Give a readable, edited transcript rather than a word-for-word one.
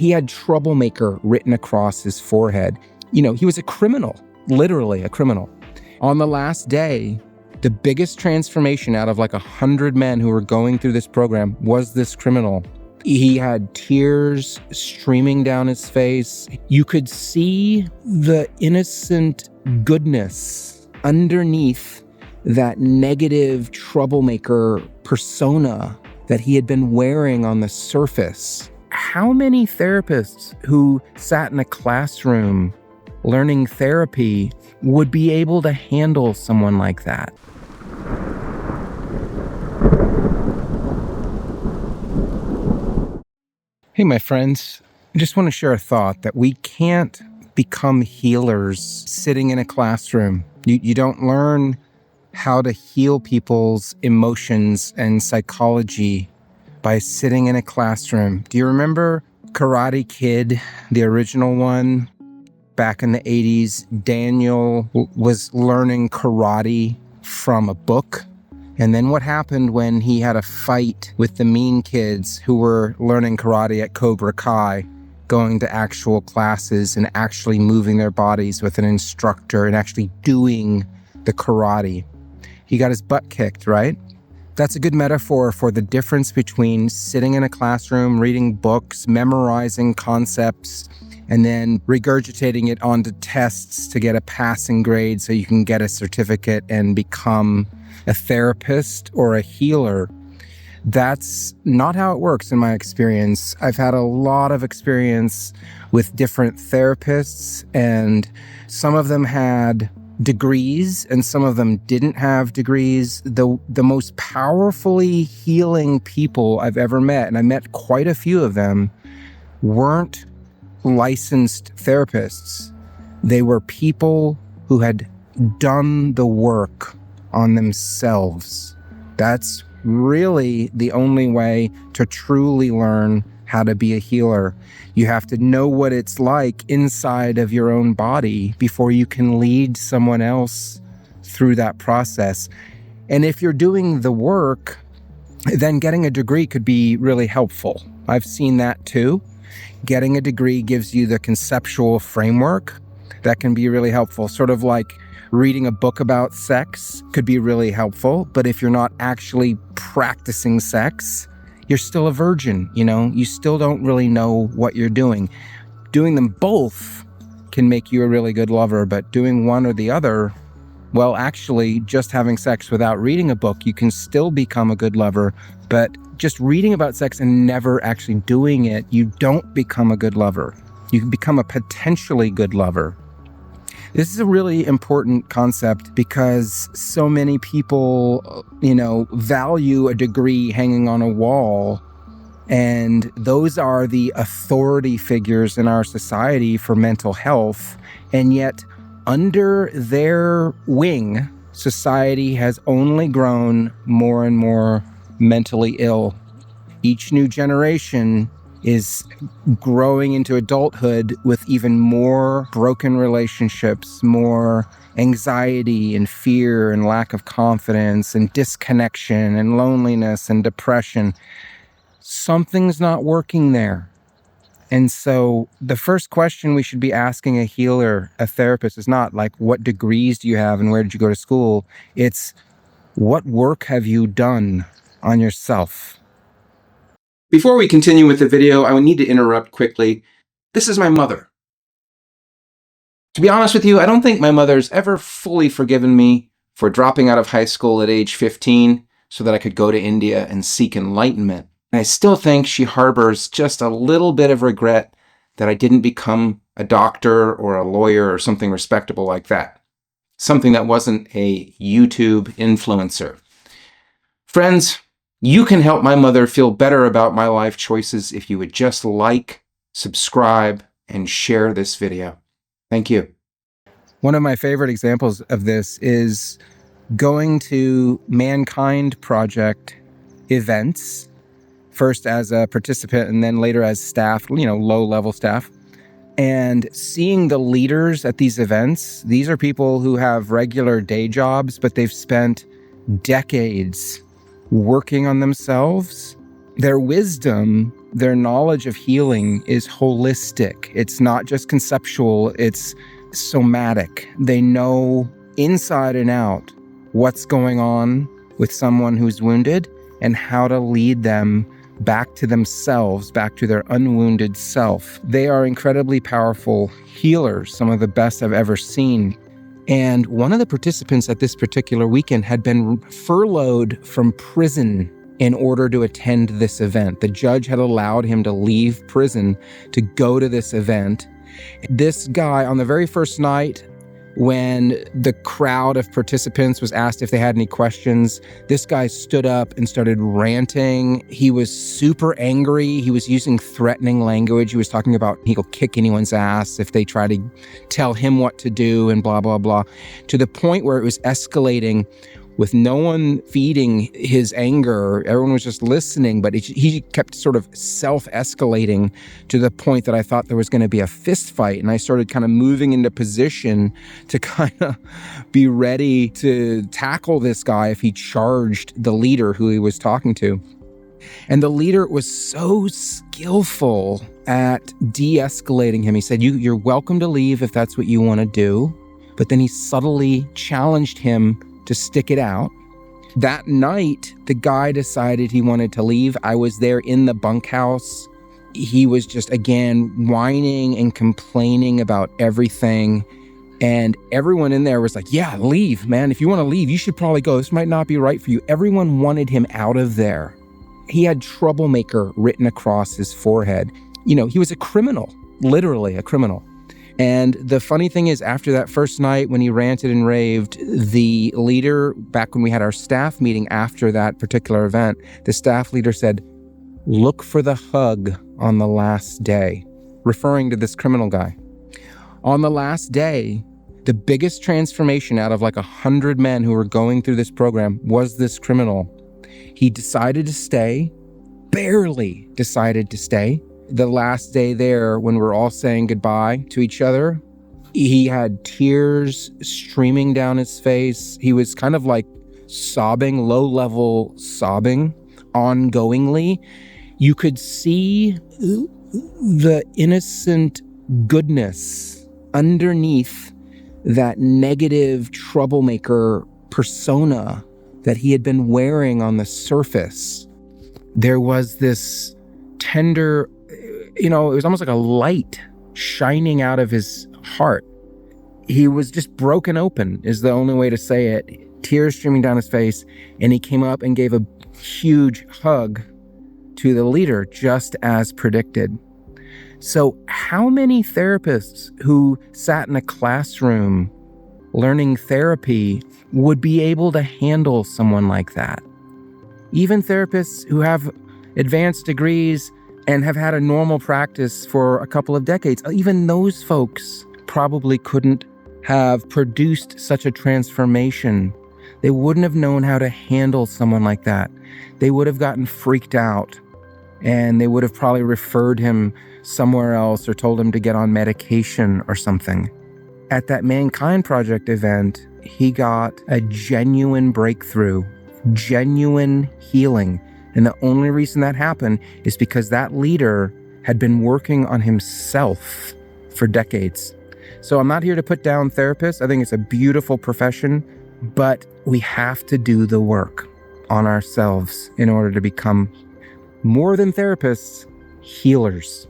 He had troublemaker written across his forehead. He was a criminal, literally a criminal. On the last day, the biggest transformation out of 100 men who were going through this program was this criminal. He had tears streaming down his face. You could see the innocent goodness underneath that negative troublemaker persona that he had been wearing on the surface. How many therapists who sat in a classroom learning therapy would be able to handle someone like that? Hey, my friends, I just want to share a thought that we can't become healers sitting in a classroom. You don't learn how to heal people's emotions and psychology by sitting in a classroom. Do you remember Karate Kid, the original one? Back in the 80s, Daniel was learning karate from a book. And then what happened when he had a fight with the mean kids who were learning karate at Cobra Kai, going to actual classes and actually moving their bodies with an instructor and actually doing the karate? He got his butt kicked, right? That's a good metaphor for the difference between sitting in a classroom, reading books, memorizing concepts, and then regurgitating it onto tests to get a passing grade so you can get a certificate and become a therapist or a healer. That's not how it works in my experience. I've had a lot of experience with different therapists, and some of them had degrees and some of them didn't have degrees. The most powerfully healing people I've ever met, and I met quite a few of them, weren't licensed therapists. They were people who had done the work on themselves. That's really the only way to truly learn how to be a healer. You have to know what it's like inside of your own body before you can lead someone else through that process. And if you're doing the work, then getting a degree could be really helpful. I've seen that too. Getting a degree gives you the conceptual framework that can be really helpful. Sort of like reading a book about sex could be really helpful, but if you're not actually practicing sex, you're still a virgin, you still don't really know what you're doing. Doing them both can make you a really good lover, but doing one or the other, well, actually, just having sex without reading a book, you can still become a good lover, but just reading about sex and never actually doing it, you don't become a good lover. You can become a potentially good lover. This is a really important concept because so many people, value a degree hanging on a wall, and those are the authority figures in our society for mental health. And yet, under their wing, society has only grown more and more mentally ill. Each new generation is growing into adulthood with even more broken relationships, more anxiety and fear and lack of confidence and disconnection and loneliness and depression. Something's not working there. And so the first question we should be asking a healer, a therapist, is not like, what degrees do you have and where did you go to school? It's, what work have you done on yourself? Before we continue with the video, I would need to interrupt quickly. This is my mother. To be honest with you, I don't think my mother's ever fully forgiven me for dropping out of high school at age 15 so that I could go to India and seek enlightenment. And I still think she harbors just a little bit of regret that I didn't become a doctor or a lawyer or something respectable like that. Something that wasn't a YouTube influencer. Friends, you can help my mother feel better about my life choices if you would just like, subscribe, and share this video. Thank you. One of my favorite examples of this is going to Mankind Project events, first as a participant and then later as staff, low-level staff, and seeing the leaders at these events. These are people who have regular day jobs, but they've spent decades working on themselves. Their wisdom Their knowledge of healing is holistic. It's not just conceptual, it's somatic. They know inside and out what's going on with someone who's wounded and how to lead them back to themselves, back to their unwounded self. They are incredibly powerful healers, some of the best I've ever seen. And one of the participants at this particular weekend had been furloughed from prison in order to attend this event. The judge had allowed him to leave prison to go to this event. This guy, on the very first night, when the crowd of participants was asked if they had any questions, this guy stood up and started ranting. He was super angry. He was using threatening language. He was talking about he'll kick anyone's ass if they try to tell him what to do and blah, blah, blah, to the point where it was escalating with no one feeding his anger. Everyone was just listening, but he kept sort of self-escalating to the point that I thought there was going to be a fist fight. And I started kind of moving into position to kind of be ready to tackle this guy if he charged the leader who he was talking to. And the leader was so skillful at de-escalating him. He said, you're welcome to leave if that's what you want to do. But then he subtly challenged him to stick it out. That night, the guy decided he wanted to leave. I was there in the bunkhouse. He was just, again, whining and complaining about everything. And everyone in there was like, yeah, leave, man. If you want to leave, you should probably go. This might not be right for you. Everyone wanted him out of there. He had troublemaker written across his forehead. You know, he was a criminal, literally a criminal. And the funny thing is, after that first night when he ranted and raved, the leader, back when we had our staff meeting after that particular event, the staff leader said, look for the hug on the last day, referring to this criminal guy. On the last day, the biggest transformation out of like 100 men who were going through this program was this criminal. He decided to stay, barely decided to stay. The last day there, when we're all saying goodbye to each other, he had tears streaming down his face. He was kind of like sobbing, low-level sobbing, ongoingly. You could see the innocent goodness underneath that negative troublemaker persona that he had been wearing on the surface. There was this tender, it was almost like a light shining out of his heart. He was just broken open, is the only way to say it. Tears streaming down his face, and he came up and gave a huge hug to the leader, just as predicted. So how many therapists who sat in a classroom learning therapy would be able to handle someone like that? Even therapists who have advanced degrees and have had a normal practice for a couple of decades, even those folks probably couldn't have produced such a transformation. They wouldn't have known how to handle someone like that. They would have gotten freaked out, and they would have probably referred him somewhere else or told him to get on medication or something. At that Mankind Project event, he got a genuine breakthrough, genuine healing. And the only reason that happened is because that leader had been working on himself for decades. So I'm not here to put down therapists. I think it's a beautiful profession, but we have to do the work on ourselves in order to become more than therapists, healers.